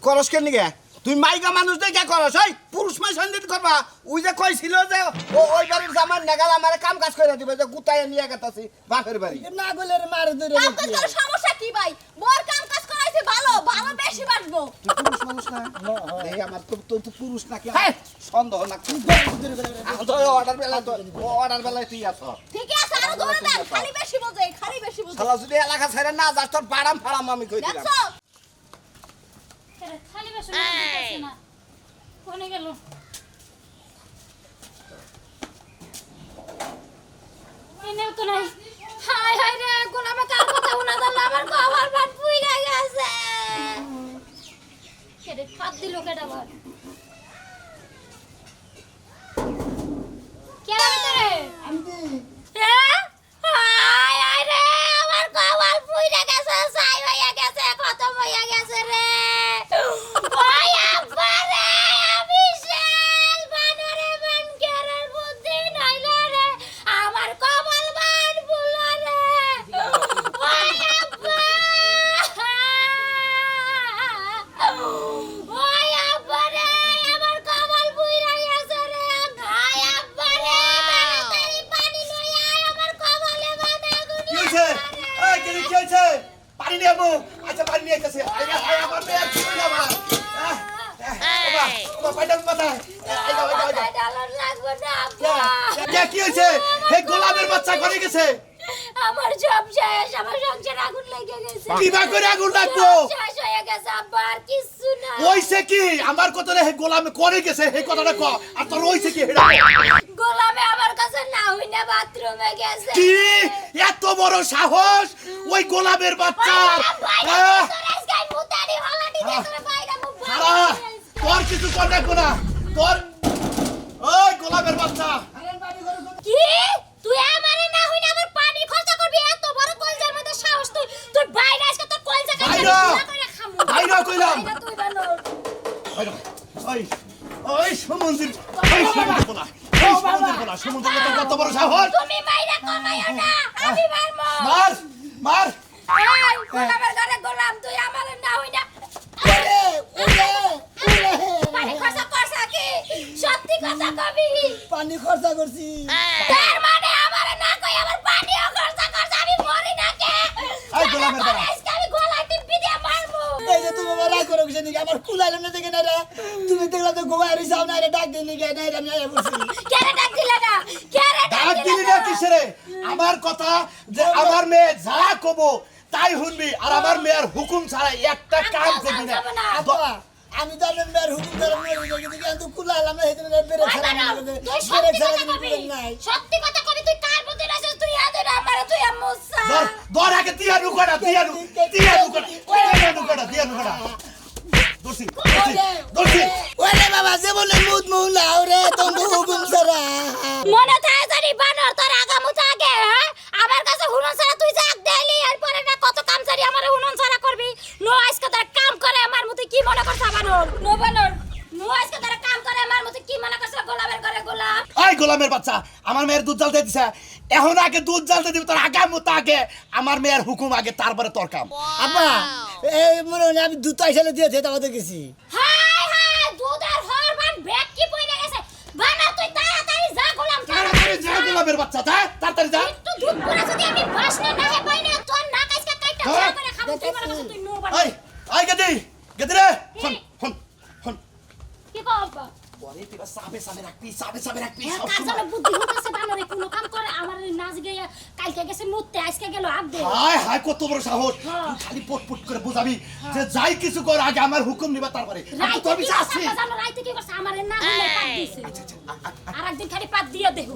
করস কেন গে তুই মাইকা মানুষ দেখে করস ওই পুরুষ মাই সন্ধিত করবা ওই যে কইছিল যে ওই বাড়ির জামার নেগাল আমার কাম কাজ করে দিবে যে গুতায় নিয়ে গেতাছি বাপের বাড়ি না গলে মার ধরে কাম কাজ করার সমস্যা কি ভাই মোর কাম কাজ করাইছে ভালো ভালো বেশি বাড়বো তুই পুরুষ মানুষ না এই আমার তো পুরুষ নাকি সন্দেহ না তো অর্ডার বেলায় তুই আছ ঠিক আছে আর ধরে দেন খালি বেশি বোঝে শালা যদি এলাকা ছেড়ে না যাস তোর বাড়াম ফাড়াম আমি কই দিলাম দেখছো খালি বেশ দিতেছে না কোনে গেল এনেও তো নাই হায় হায় রে গোলামে কার কথা উনা দাল আমার কবার ভাত পুইরা গেছে কেডে ফাদ দিল কেডা বার কেডা ভিতরে হায় হায় রে আমার কবার পুইরা গেছে ছাই হইয়া গেছে খতম হইয়া গেছে রে ওই আব্বা রে আমি শেষ বানরে বানকেরের বুদ্ধি নাইলা রে আমার কপাল বান ফুলা রে ওই আব্বা ওই আব্বা রে আমার কপাল পুইরা গেছে রে ওই আব্বা রে তাড়াতাড়ি পানি লই আয় আমার কপালে বাঁধা গুনি কি হইছে এই কি হইছে পানি নিয়ে আমু আচ্ছা পানি নিয়ে আইতাছে আয় আমার মেয়ে কি হইলো বাবা পাইডাল মাথা ডালার লাগবে না আব্বা কি হইছে হে গোলামের বাচ্চা করে গেছে আমার সব শেষ আমার সংসার আগুন লেগে গেছে কিবা করে আগুন লাগবো শেষ হয়ে গেছে আব্বা আর কিছু না ওইছে কি আমার কথা হে গোলামে করে গেছে হে কথাটা ক আর তোর ওইছে কি হেডা গোলামে আমার কাছে না হইনা বাথরুমে গেছে কি এত বড় সাহস ওই গোলামের বাচ্চা তোর কিছু কর দেখবো না তোর ওই গোলামের বাচ্চা কি তুই আমারে না হইনা আমার পানি খরচা করবি এত বড় কলজার মধ্যে সাহস তুই তুই বাইরে আজকে তোর কলজা বাইরে বাইরে কইলাম তুই বানো ওই ওই সমুদ্র ওই সমুদ্র বলা ওই সমুদ্র বলা সমুদ্র কত বড় সাহস তুমি বাইরে কমাইও না আমি মারবো মার মার এই গোলামের ঘরে গোলাম তুই আমারে না হইনা পানি খরচা করছা কি সত্যি কথা কবি পানি খরচা করছি তার মানে আমারে না কই আমার পানিও খরচা করছ আমি মরি না কে এই গোলামের বাবা আজকে আমি গলায় টিপি দিয়ে মারবো এই যে তুমি মারা করো কিছু নাকি আমার কুলাইলাম না দেখে না রে তুমি দেখলা তো গোয়া রে যাও না রে ডাক দিলি গে না রে আমি আয়া বলছি কেরে ডাক দিলা না কেরে ডাক দিলি না কিসেরে আমার কথা যে আমার মেয়ে যা কব তাই শুনবি আর আমার মেয়ের হুকুম ছাড়া একটা কাম করবি না আপা আমি তো আমার মেয়ের হুকুম ধরে মরে গেছি কিন্তু কুলাইলাম না হেদিন বেরে ছাড়া না তুই সত্যি কথা কবি সত্যি কথা কবি তুই কার প্রতি রাসস তুই আদে না আমারে তুই আমসা দর আগে তিয়া নুকড়া দোষী ওরে বাবা যে বলে মুদ মুলা ওরে তুমি হুকুম ছাড়া মনে থাকে জানি বানর তোর আগামু থাকে হ্যাঁ আমার কাছে হুনন ছাড়া তুই যাক দেলি এরপরে না কত কাম ছাড়ি আমারে হুনন ছাড়া করবি নো আজকে তোর কাম করে আমার মতে কি মনে করছ বানর নো বানর নো আজকে তোর কাম করে আমার মতে কি মনে করছ গোলামের ঘরে গোলাম এই গোলামের বাচ্চা আমার মেয়ের দুধ জ্বালতে দিছে এখন আগে দুধ জ্বালতে দিবি তোর আগামত আগে আমার মেয়ের হুকুম আগে তারপরে তোর কাম আপা এই মনে হয় আমি দুটো আইসালে দিয়েছে তাও দেখেছি হাই হাই দুধের হরবান ব্যাগ কি পয়লা গেছে বানর তুই তাড়াতাড়ি যা গোলাম তাড়াতাড়ি যা গোলামের বাচ্চা তাড়াতাড়ি যা একটু দুধ পুরা যদি আমি বাসনা না হে পাই না তোর না কাজকে কাইটা যা করে খাবো তুই মনে করছ তুই নো বানর এই গদি রে হন কি বাবা বলে তুই সাবে রাখবি সব কাজলে সময় বুদ্ধি হইতাছে বানরে কোন কাম করে আমার নাচ গিয়া কালকে গেছে মুততে আজকে গেল আব্দে হায় কত বড় সাহস তুই খালি পটপট করে বুঝাবি যে যাই কিছু কর আগে আমার হুকুম নিবা তারপরে আমি তোর বিচার আছি জানো রাইতে কি করছে আমারে না হইলে পাত দিছে আর একদিন খালি পাত দিয়া দেহু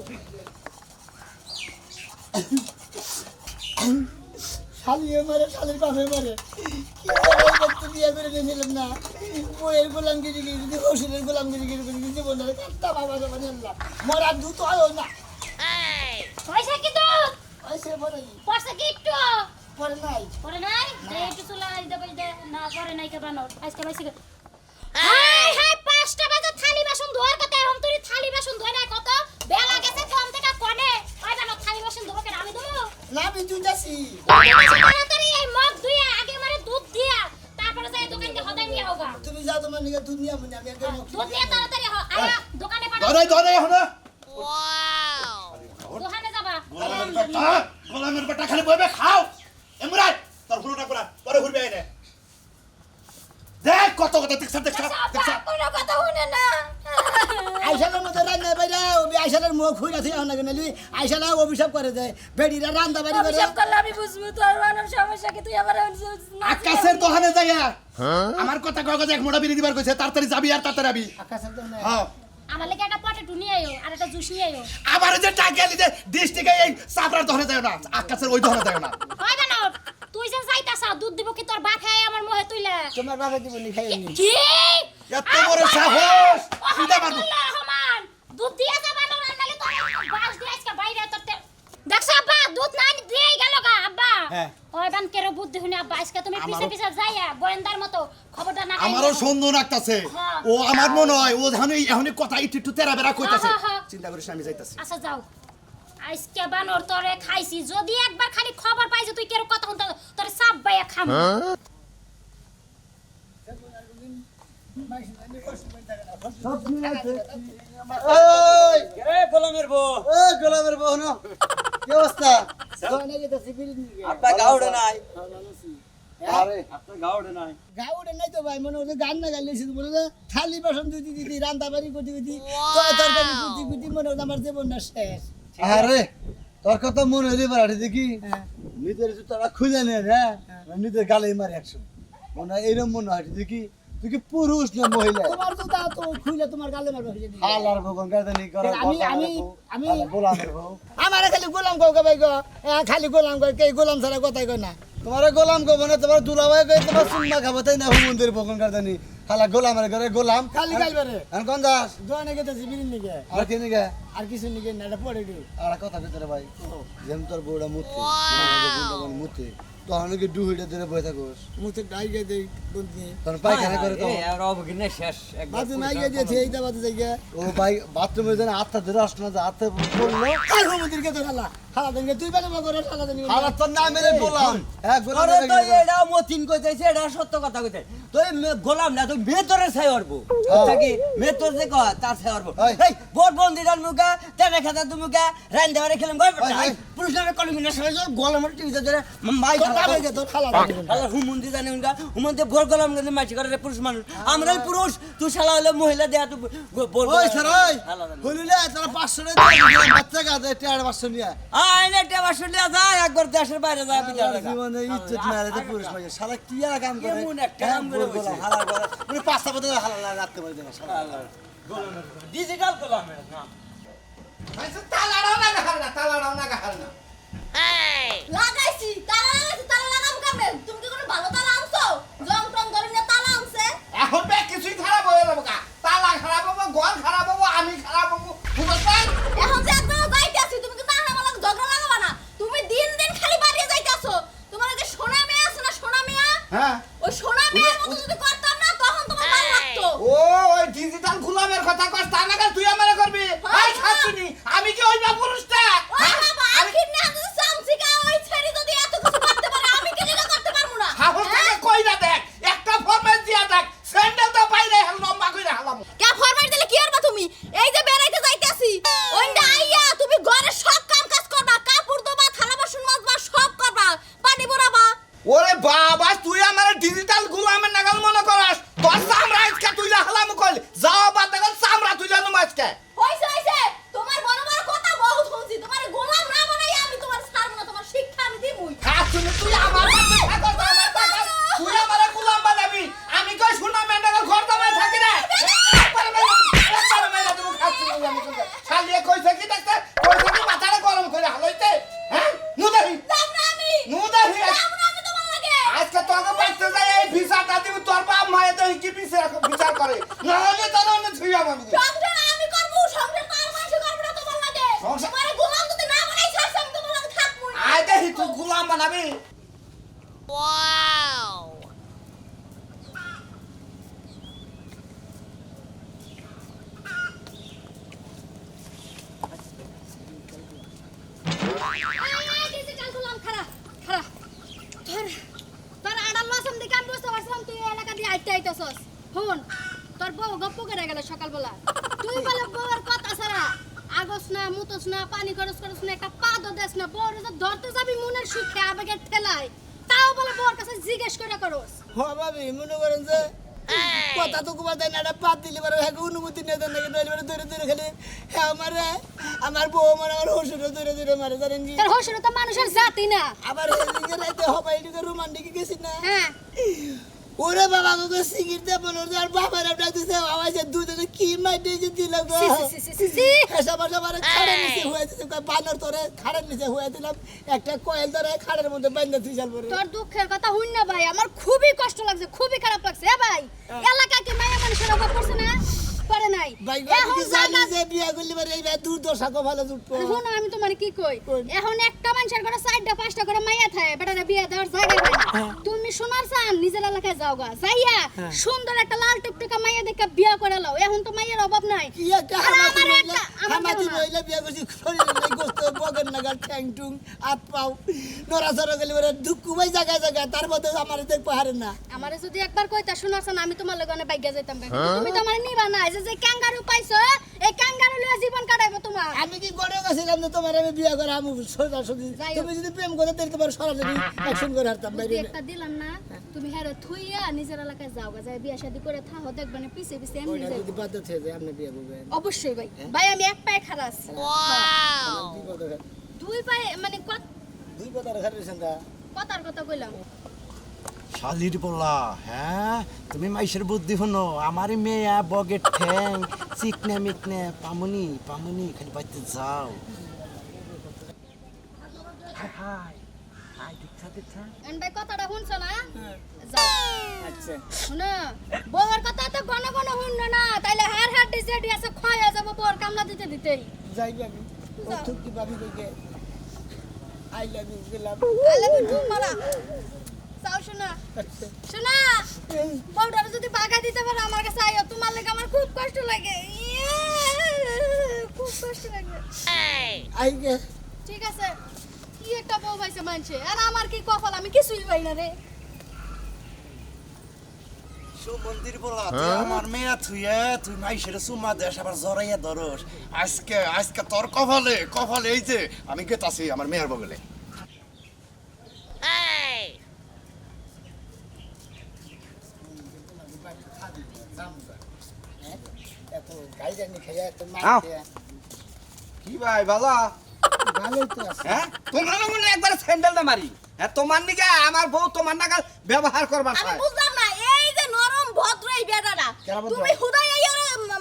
শালিয়ে মারে শালির বাপে মারে কি করে বলতে বিয়ে করে নিয়েছিলাম না বইয়ের গোলামগিরি যদি ওষুধের গোলামগিরি কিন্তু বললে কাটটা বাবা যাবে না মরা দুধ হয় না পয়সা কি দুধ ওই সে বলে পয়সা কি একটু পরে নাই পরে নাই একটু চুলা দে না পরে নাই কে বানর আজকে বাইসি হাই হাই 5টা বাজে থালি বাসন ধোয়ার কথা এখন তুই থালি বাসন ধোয় না কত বেলা গেছে কম থেকে কোনে ওই বানর থালি বাসন ধোবে কেন আমি দেবো না আমি দুধ আছি তাড়াতাড়ি এই মগ ধুইয়া আগে মারে দুধ দিয়া তারপরে যাই দোকানকে হদাই নিয়ে হোগা তুমি তুমি যাও তোমার নিকে দুধ নিয়ে আমি একটা দুধ নিয়ে তাড়াতাড়ি আয়া দোকানে পাঠাও ধরে ধরে এখন দোকানে যাবা গোলামের বেটা খালি বইবে খাও এমরাই তোর হুলুটা করা পরে ঘুরবে এনে দেখ কত কত দেখছ কোনো কথা শুনে না আইসালের মধ্যে রান্না বাইরা ওই আইসালের মুখ খুইরা থিয়া না কেন আইসালা অভিশাপ করে দেয় বেডিরা রান্দা বাড়ি করে অভিশাপ করলে আমি বুঝবো তোর মানব সমস্যা কি তুই আবার আকাশের দোকানে যাইয়া আমার কথা কাগজ এক মোড়া বিড়ি দিবার কইছে তাড়াতাড়ি যাবি আর তাড়াতাড়ি আবি আকাশের তো না হ্যাঁ আমার লাগে একটা পটেটো নিয়ে আইও আর একটা জুস নিয়ে আইও আবার যে টাকা লিতে ডিস্ট্রিক্টে এই সাপড়ার দোকানে যায় না আকাশের ওই দোকানে যায় না হয় না তুই যে যাইতাছ দুধ দিব কি তোর বাপ খায় আমার মোহে তুইলা তোমার বাবা দিব নি খাই নি কি এত বড় সাহস সিধা মারবো রহমান দুধ দিয়া যাবা না নালে তোর বাস দিয়ে আজকে বাইরে তোর দেখছ আব্বা দুধ না দিয়ে গেল গা আব্বা হ্যাঁ। ওই বানকের বুদ্ধি শুনে আব্বা আজকে তুমি পিছে পিছে যাইয়া গোয়েন্দার মতো খবরটা না আমারও সন্দেহ রাখতাছে হ্যাঁ। ও আমার মনে হয় ও এখনই কথা একটু তেরা বেরা কইতাছে হ্যাঁ, হ্যাঁ। চিন্তা করিস না, আমি যাইতাছি আচ্ছা যাও আজকে বানর তোরে খাইছি যদি একবার খালি খবর পাই যে তুই কেরো কথা শুনতে তোরে সাপ বাইয়া খাম সব নিয়ে আছে এই গোলামের বউ ও গোলামের বউ না কি অবস্থা দোকানে গেছে বিড়ি নিয়ে আপনার গাউড়ে নাই আরে আপনার গাউড়ে নাই গাউড়ে নাই তো ভাই মনে হচ্ছে গান না গাইলেছি বলে যে থালি বাসন দিদি দিদি রান্না বাড়ি করতে করতে তরকারি করতে করতে মনে হচ্ছে আমার জীবনটা শেষ আরে তোর কথা মনে হইলে পারে দেখি হ্যাঁ। নিজের জুতাটা খুঁজে নে হ্যাঁ নিজের গালে মারি একশো মনে হয় এরকম মনে হয় দেখি তুই কি পুরুষ না মহিলা তোমার তো তা তো খুইলে তোমার গালে মারবে খুঁজে হাল আর ভগবান গাদানি করা আমি গোলামের বউ আমার খালি গোলাম কও ভাই গো খালি গোলাম কয় কে গোলাম ছাড়া কথাই কয় না তোমার গোলাম কব না তোমার দুলাভাই কই তোমার সুন্না খাবো তাই না হুমন্দির ভগবান গাদানি খালা গোলামের ঘরে গোলাম খালি গাইবারে আর কোন দাস দোকানে গেছে বিড়ি নিকে আর কি নিগে আর কিছু নিকে না এটা পড়ে দিই আর কথা ভিতরে ভাই যেম তোর বউটা মুতে মুতে তো অনেকে ডুহিটা ধরে বসে থাকোস মুছে ডাই গে দেই বন্ধি তখন পায়খানা করে তো এই আর অবগিনে শেষ একবার বাজে নাই গে দিয়েছে এইটা বাজে যাই গে ও ভাই বাথরুমে যেন আত্মা ধরে আসলো না আত্মা পড়লো আর হুমুদির কে তো খালা খালা দেন তুই বেলে করে খালা দেন হালাত তোর না মেরে বললাম হ্যাঁ গোলাম আরে তো এটা মতিন কইতেছে এটা সত্য কথা কইতে তুই গোলাম না তুই মেতরে ছাই হরবো থাকি মেতর যে কয় তার ছাই হরবো ওই। এই বোট বন্দি ডাল মুকা তেনে খাতা তুমি রান দেওয়ারে খেলাম গয় ওই, ওই। পুরুষ নামে কলমিনা সবাই গোলামের টিভিতে ধরে মাই খালা গে তো খালা দেন আল্লাহ হুমন্দি জানে উনকা হুমন্দি ভোর গোলাম কিন্তু মাছি করে পুরুষ মানুষ আমরাই পুরুষ তুই শালা হলে মহিলা দেয়া তুই বল ওই স্যার ওই হলিলে তারা 500 টাকা দিয়ে বাচ্চা গাদে টিয়ার 500 নিয়া আইনে টেবা শুনলে যায় একবার দেশের বাইরে যায় বিচার দেখা জীবনে ইজ্জত মারে তো পুরুষ ভাই সারা কি আর কাম করে কেমন একটা কাম করে বসে। হালা করে মানে পাঁচটা পথে হালা রাখতে পারে না সারা ডিজিটাল গোলামের না তালাড়াও না গাহার না তালাড়াও না গাহার না লাগাইছি তালা লাগাম কেমনে তুমি কি কোনো ভালো তালা আনছো জং টং ধরে নিয়ে তালা আনছে এখন ব্যাগ কিছুই খারাপ হয়ে যাবো কা তালা খারাপ হবো ঘর খারাপ হবো আমি খারাপ হবো বুঝছেন এখন যে একদম যাইতাছি তুমি কি তাহলে আমার ঝগড়া লাগাবা না তুমি দিন দিন খালি বাড়িয়ে যাইতাছো তোমার যে সোনা মেয়ে আছে না সোনা মেয়ে হ্যাঁ ওই সোনা মেয়ের মতো যদি করতাম না তখন তোমার ভালো লাগতো ও ওই ডিজিটাল গোলামের কথা কস তা না তুই আমারে করবি হ্যাঁ, এই খাচ্ছিনি আমি কি ওই না পুরুষটা ওই বাবা আখির না যদি চামচিকা ওই ছেড়ি যদি এত কিছু করতে পারে আমি কি লিগা করতে পারবো না হাফর থেকে কই না দেখ একটা ফরম্যাট দিয়া দেখ স্যান্ডেল তো বাইরে হেল লম্বা কইরা হালাম কে ফরমাইট দিলে কি করবা তুমি এই যে বেড়াইতে যাইতাছি ওইটা আইয়া তুমি ঘরে সব কাম কাজ করবা কাপড় ধোবা থালা বাসন মাজবা সব করবা পানি ভরাবা ওরে বাবা তুই আমার ডিজিটাল গোলামের নাগাল মনে করাস তোর চামড়া আজকে তুইলা হালাম কইল যাও বাদ দেখো চামড়া তুইলা নম আজকে হইছে তোমার বড় বড় কথা বহুত শুনছি তোমার গোলাম না বানাই আমি তোমার ছাড়ব না তোমার শিক্ষা আমি দিমুই খাচ্ছিনি তুই আমার কাছে থাকস আমার কাছে তুই আমার গোলাম বানাবি আমি কই শুনা মেন্ডাল ঘর দামায় থাকি রে একবার মেরা তুমি খাচ্ছিনি আমি কই শালিয়ে কইছে কি দেখতে কইছে কি মাথাটা গরম করে হালাইতে হ্যাঁ নুদাহি যাব না আমি নুদাহি যাব না আমি তোমার লাগে আজকে তোকে বাচ্চা যায় এই ভিসাটা দিব তোর বাপ মায়ে তো কি বিচার করে না হলে তো না ছুঁয়া মানবি সংসার আমি করব সংসার তার মানুষ করবে না তোমার লাগে সংসার- তোমার গোলাম যদি না বানাই ছাড়ছ আমি তোমার লাগে থাকবই না আয় দেখি তুই গোলাম বানাবি ডিজিটাল গোলাম খারা খারা তোর তোর আড়াল লসম দিকে আমি বুঝতে পারছিলাম তুই এই এলাকা দিয়ে আইতে আইতেছস ফোন তোর বউ গপ্প করে গেল সকালবেলা তুই বলে বউর কথা ছাড়া আগস না মুতস না পানি খরচ করস না একটা পাদও দেস না বউর যে ধরতে যাবি মনের সুখে আবেগের ঠেলায় তাও বলে বউর কাছে জিজ্ঞেস করে করস হ ভাবি মনে করেন যে কথা তো কুবা দেয় না একটা পাত দিলে পরে হ্যাঁ অনুমতি নিয়ে দেন নাকি নইলে পরে দূরে দূরে খেলে হ্যাঁ আমার বউ আমার হসুরও দূরে দূরে মারে জানেন কি তোর হসুর তো মানুষের জাতি না আবার হেলিকে রাইতে হবাই এদিকে রোমান্টিকে গেছি না হ্যাঁ ওরে বাবা গো সিগির দে বলো আর বাবার আপনা দিছে আওয়াজে দুধে কি মাই দিয়ে দিল গো সি এসব সবার খাড়ের নিচে হয়ে দিছে বানর তোরে খাড়ের নিচে হয়ে দিলাম একটা কয়েল ধরে খাড়ের মধ্যে বাইন্ধা তুই চাল পরে তোর দুঃখের কথা হইন না ভাই আমার খুবই কষ্ট লাগছে খুবই খারাপ লাগছে এ ভাই এলাকা কি মায়া মানুষের অভাব পড়ছে না পড়ে নাই ভাই এখন কি জানি জায়গা যে বিয়া করলি পরে এই দুর্দশা কো ভালো জুটবো শুনো আমি তোমার কি কই কই? এখন একটা মানুষের ঘরে 4টা 5টা করে মাইয়া থাকে বেটারা বিয়ে দেওয়ার জায়গা পায় না তুমি শোনার চান নিজের এলাকায় যাও গা যাইয়া সুন্দর একটা লাল টুকটুকা মাইয়া দেখে বিয়ে করে লাও এখন তো মাইয়ের অভাব নাই কি একটা আর হামাতি আমার রইলা একটা- আমার হামাতি কেন না? রইলা বিয়া করছি শরীরে নাই গোস্ত বগের নাগার ঠ্যাং টুং হাত পাও নড়াচড়া গেলে পরে দুঃখ ভাই জায়গায় জায়গায় তার মধ্যে আমার দেখতে পারে না আমারে যদি একবার কইতা শোনার চান আমি তোমার লগে অনেক বাইগা যাইতাম কিন্তু তুমি তো আমার নিবা না এই যে ক্যাঙ্গারু পাইছো এই ক্যাঙ্গারু লইয়া জীবন কাটাইবো তোমার আমি কি গড়ে গেছিলাম যে তোমার আমি বিয়া করে আমি সোজা সোজি যাই হোক। তুমি যদি প্রেম করে তাহলে তোমার সরাসরি অ্যাকশন করে হারতাম বুদ্ধি বাইরে একটা দিলাম না তুমি হেরে থুইয়া নিজের এলাকায় যাও গা যাই বিয়া শাদি করে থাকো দেখবে না পিছে পিছে এমনি ওইটা যাই যদি বাধ্য থেকে যায় আপনি বিয়া করবেন অবশ্যই ভাই ভাই আমি এক পায়ে খাড়া আছি আমার দুই কথা খালি। দুই পায়ে মানে দুই কথা খালি রয়েছেন তা কথার কথা কইলাম শালির বলা হ্যাঁ তুমি মাইশের বুদ্ধি হনো আমারই মেয়া বগের ঠ্যাং চিকনে মিকনে পামুনি পামুনি খালি বাইতে যাও এন ভাই কথাটা শুনছো না যাও আচ্ছা শুনো বউয়ের কথা তো ঘন ঘন শুনল না তাইলে হার হার ডিসে ডিসে খয়া যাব বউর কামলা দিতে দিতেই যাই আমি ও যাও। থুকি ভাবি কইকে আই লাভ ইউ গেলাম আলে বিটু মারা যাও শোনা আচ্ছা শোনা বউটারে যদি বাগা দিতে পারো আমার কাছে আইও তোমার লাগে আমার খুব কষ্ট লাগে খুব কষ্ট লাগে আই গে ঠিক আছে কি একটা বউ পাইছে মানছে আর আমার কি কপাল আমি কিছুই পাই না রে মন্দির বলা তুই আমার মেয়া থুয়ে তুই মাইশের সুমা দেশ আবার জড়াইয়া ধরস আজকে আজকে তোর কপালে কপালে এই যে আমি গেতাছি আমার মেয়ের বগলে এত গাই জানি খাইয়া এত মার আও। খেয়া। কি ভাই বালা ভালোই তো আছে হ্যাঁ তোমরা মনে একবার স্যান্ডেলটা মারি হ্যাঁ তোমার নিকে আমার বউ তোমার নাগাল ব্যবহার করবার আমি চায় বুঝলাম না এই যে নরম ভদ্র এই বেটাটা কেন ভদ্র? তুমি হুদাই এই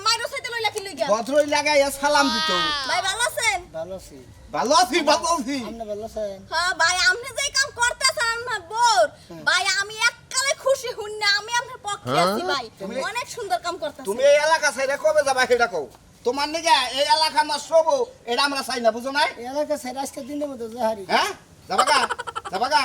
মাইরো সাইতে লইলা কি লইগা ভদ্রই লাগাইয়া সালাম দিত ভাই ভালো আছেন ভালো আছি ভালো আছি ভালো আছি আপনি ভালো আছেন হ্যাঁ ভাই আপনি যে কাম করতেছেন না বোর ভাই আমি এককালে খুশি হই না আমি আপনার পক্ষে আছি ভাই অনেক সুন্দর কাম করতেছেন তুমি এই এলাকা ছেড়ে কবে যাবা সেটা কও তোমার নিকে এই এলাকা নষ্ট হবো এটা আমরা চাই না বুঝো নাই এই এলাকা সাইড আজকে দিনের মতো জাহারি হ্যাঁ যাবা গা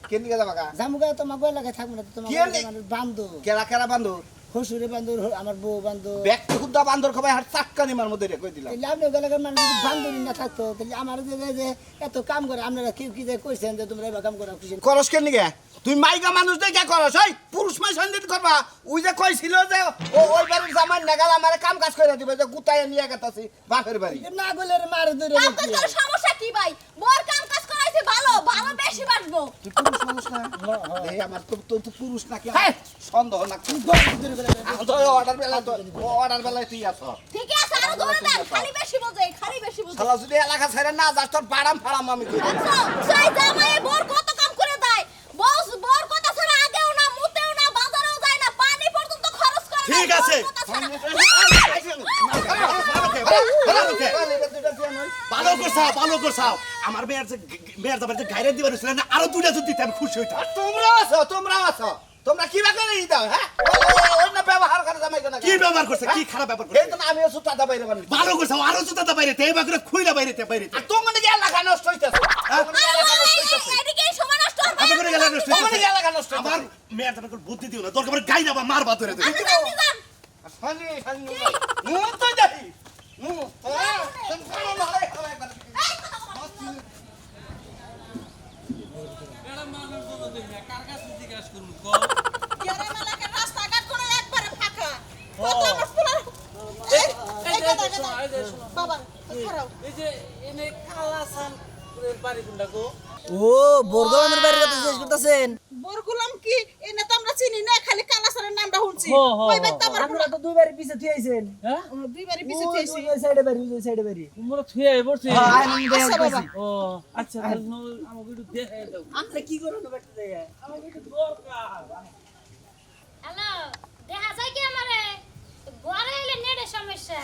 কেন দিকে যাবা গা জামুগা তো মাগো এলাকায় থাকবো না তোমার কি এনে? মানুষ বান্ধব কেলা কেলা বান্ধব হসুরে বান্ধব আমার বউ বান্ধব ব্যক্তি খুদ্দা বান্দর খবাই হাত চাক্কা নিমার মধ্যে রেখে দিলাম তাহলে আপনি এলাকার মানুষ যদি বান্ধবী না থাকতো তাহলে আমার যে এত কাম করে আপনারা কেউ কি যে কইছেন যে তোমরা এবার কাম করা খুশি করস কেন নিকে তুই মাইকা মানুষ দেখে করস ওই পুরুষ মাই সন্দিত করবা ওই যে কইছিল যে ও ওই বাড়ির জামাই নাগাল আমার কাম কাজ করে দিবে যে গুতায় নিয়ে গেতাছি বাপের বাড়ি না গেলে মারে ধরে কাম কাজ করার সমস্যা কি ভাই বোর কাম কাজ করাইছে ভালো ভালো বেশি বাঁচবো তুই পুরুষ মানুষ না এই আমার তো পুরুষ নাকি সন্দেহ না অর্ডার বেলা তো অর্ডার বেলায় তুই আছ ঠিক আছে আরো ধরে দেন খালি বেশি বোঝে খালি বেশি বোঝে শালা যদি এলাকা ছেড়ে না যাস তোর বাড়াম ফাড়াম আমি কই সেই জামাইয়ে বোর কত কাম করে দেয় বস বোর কথা ছাড়া আগেও না মুতেও না বাজারেও যায় না পানি পর্যন্ত খরচ করে না, ঠিক আছে। বোর কথা ছাড়া- ভালো করছাও আমার মেয়ের যাবার যে গাইরে দিবার ছিল না আরো দুইটা যদি দিতে আমি খুশি হইতাম তোমরা আছো তোমরা কি বা করে দাও হ্যাঁ অন্য ব্যবহার করে জামাই কেন কি ব্যবহার করছে কি খারাপ ব্যবহার এই করছে তো আমিও সুতা দা বাইরে বানি ভালো করছাও আরো জুতা বাইরে তে এবার করে খুইলা বাইরে আর তোমার নাকি এলাকা নষ্ট হইতেছে এদিকে সময় নষ্ট হবে আমি করে গেলাম নষ্ট তোমার নাকি এলাকা নষ্ট আমার মেয়ের যাবার করে বুদ্ধি দিও না দরকার পড়ে গাই যাবা মারবা ধরে দেবে হানি হানি মু তো যাই মু তুমি মারে একবার গ্রামের এলাকার রাস্তাঘাট কোনো একবারে ফাঁকা বাবা খারাও এই যে এনে কালাসান বাড়ি কোনটা গো? ও বর্গলামের বাড়ির কথা জিজ্ঞেস করতেছেন? বরগুলাম কি এনে তো আমরা চিনি না খালি কালাসারের নামটা শুনছি হো, হো, ওই বাইতে আমার আপনারা তো দুই বাড়ির পিছে থিয়েছেন। হ্যাঁ দুই বাড়ি পিছে থেছি সাইডে বাড়ি, ওই সাইডে বাড়ি। তোমরা থুয়ে পড়ছে হ্যাঁ, আমি আচ্ছা দেখে বাবা ও আচ্ছা আমাকে একটু দেখে দাও আপনি কি করেন বাড়িতে যাইয়া? আমাকে একটু দরকার হ্যালো দেখা যায় কি আমারে ঘরে এলে নেটের সমস্যা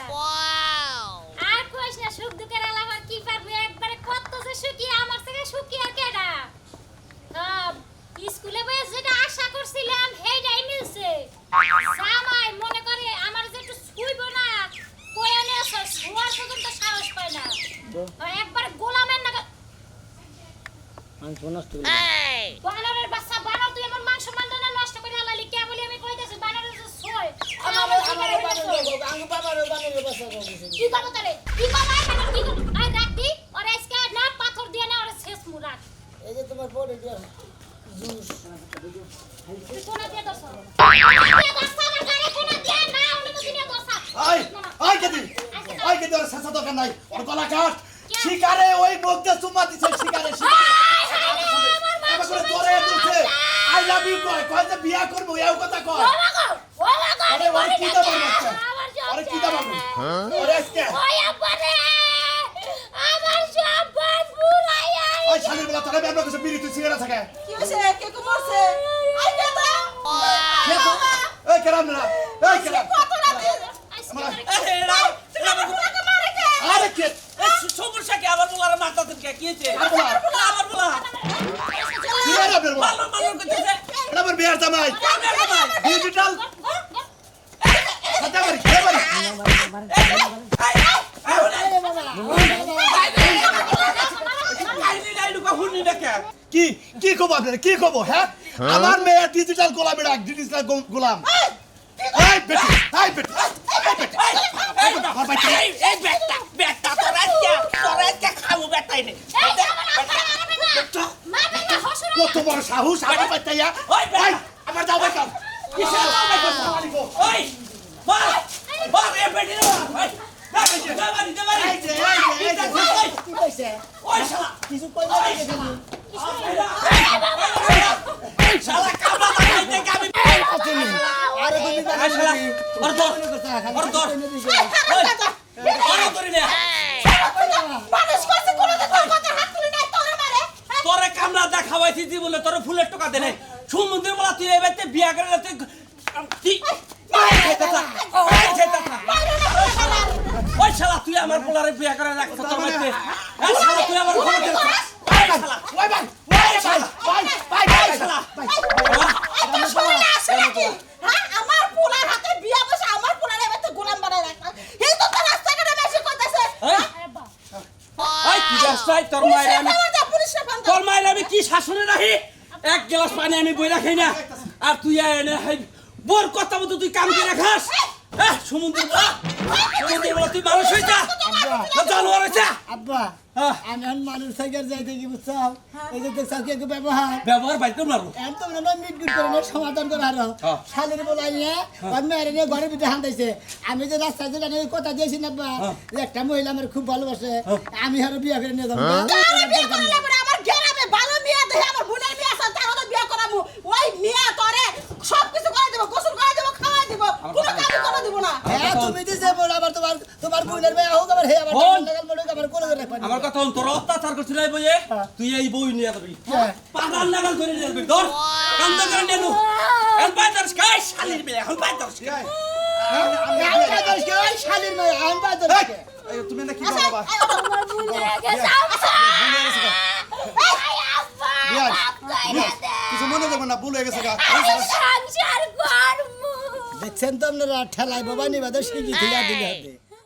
আর কইস না সুখ দুঃখের আলাদা কি পারবো একবারে কত যে সুখী আমার থেকে সুখী আর কেডা স্কুলে বসে যেটা আশা করছিলাম সেইটাই মিলছে জামাই মনে করে আমার যে একটু শুইব না কোয়ানে আছে শোয়ার পর্যন্ত সাহস পায় না একবার গোলামের নাগা বানরের বাচ্চা বানর তুই আমার মাংস মান্ডনা নষ্ট করে হালালি কে বলি আমি কইতাছি বানরের যে সই আমার বাবার বাবার বাসা করতেছেন। কি করব তারে কি করব কি করব আই রাখবি আর আজকে না পাথর দিয়ে না আর শেষ মুরাক এই যে তোমার পরে দিয়া জুস। তুই কোনা দিয়ে দছ দিয়ে দছ না গাড়ি কোনা দিয়ে না অনুমতি নিয়ে দছ আই কেদি ওর শেষা দরকার নাই ওর গলা কাট শিকারে ওই মুখ দিয়ে চুমা দিছে শিকারে আমার করে ধরে দিছে আই লাভ ইউ কয় যে বিয়া করব এও কথা কয় আরে ওর কি দাম আছে আরে কি দাম আছে ওরে আজকে ওই আবারে আমার সম্পদ বুলাইয়া ওই শালির বলা তোরে ব্যাপার কিছু বিড়ি তুই সিগারেট থাকে কি হইছে কে কো মরছে আই দাদা এই কেরাম না এই কেরাম কত রাতে আরে কে সমস্যা কি আবার বলার মাথা থেকে কি হয়েছে আবার বলা কি এরা বের বল মালন করতেছে এটা আমার বিয়ার জামাই ডিজিটাল কথা বলি কে বলি কি কি কব আপনারা কি কব হ্যাঁ আমার মেয়ে ডিজিটাল গোলাম এটা ডিজিটাল গোলাম এই বেটি এই বেটি এই বেটা তোরা খাবো বেটাই নে কত বড় সাহস আমার বাচ্চায়া ওই আমার যাও বেকার কিসের ওই মার এ বেটি রে ওই দাবারি কি কইছে? ওই শালা কিছু কইবা না দেখেন। শালা কামলা লাগাইতে গাবি আরে তুমি এই শালা ওর দর ওই ওর করি না মানুষ কইছে কোন তোর কথা হাত তুলি নাই তোরে মারে তোরে কামলা দেখাবাইছি দি বলে তোরে ফুলের টাকা দে নাই সুমন্দির বলা তুই এই বাইতে বিয়া করে না তুই ওই শালা তুই আমার পোলারে বিয়া করে রাখছ তোর বাইতে এই শালা তুই আমার ঘরে দে এই শালা ওই ভাই ওই শালা ওই শালা এটা শুনে না আসে নাকি হ্যাঁ আমার পোলার হাতে বিয়া বসে আমার পোলার এবার তো গোলাম বানায় রাখা এই তো তোর রাস্তাঘাটে বেশি কইতাছে এই কি রাস্তায় তোর মায়ের আমি পুলিশে ফোন তোর মায়ের আমি কি শাসনে রাখি এক গ্লাস পানি আমি বই রাখি না আর তুই এনে বোর কথা মতো তুই কাম করে খাস সমুদ্র বলা তুই মানুষ হয়ে যা জানোয়ার হয়েছে আব্বা আমি এখন মানুষ থেকে যাইতে কি বুঝছো? এই যে দেখছো কি একটু ব্যবহার ব্যবহার বাইতে মারো এত না মিট গুট করে না সমাধান করে আরো শালের বলাই নিয়ে আর মেয়ের নিয়ে ঘরের ভিতরে হান্দাইছে আমি যে রাস্তায় যে জানি কথা দিয়েছি না আব্বা যে একটা মহিলা আমার খুব ভালোবাসে আমি আরো বিয়ে করে নিয়ে যাবো আমার গ্রামে ভালো মেয়ে দেখে আমার বোনের মেয়ে আছে তার তো বিয়ে করাবো ওই মেয়ে তোরে সব কিছু করে দেব গোসল করে দেব খাওয়া দেব কোনো কাজ করে দেব না হ্যাঁ তুমি দিছে বল আবার তোমার বোনের মেয়ে হোক আবার হে আবার লাগাল মনে আবার কোন করে রাখবা আমার কথা তোর অত্যাচার করছিল এই বইয়ে তুই এই বই নিয়ে যাবি পাগল লাগাল করে নিয়ে যাবি ধর কান্দ করে নিয়ে নু এখন বাইদার স্কাই শালির মেয়ে এখন বাইদার স্কাই শালির মেয়ে আমি বাদ তুমি না কি বাবা আমার ভুলে গেছে কিছু মনে করবেন না ভুল হয়ে গেছে গা সংসার করব দেখছেন তো আপনারা ঠেলায় বাবা নিবাদ শিখি দিলে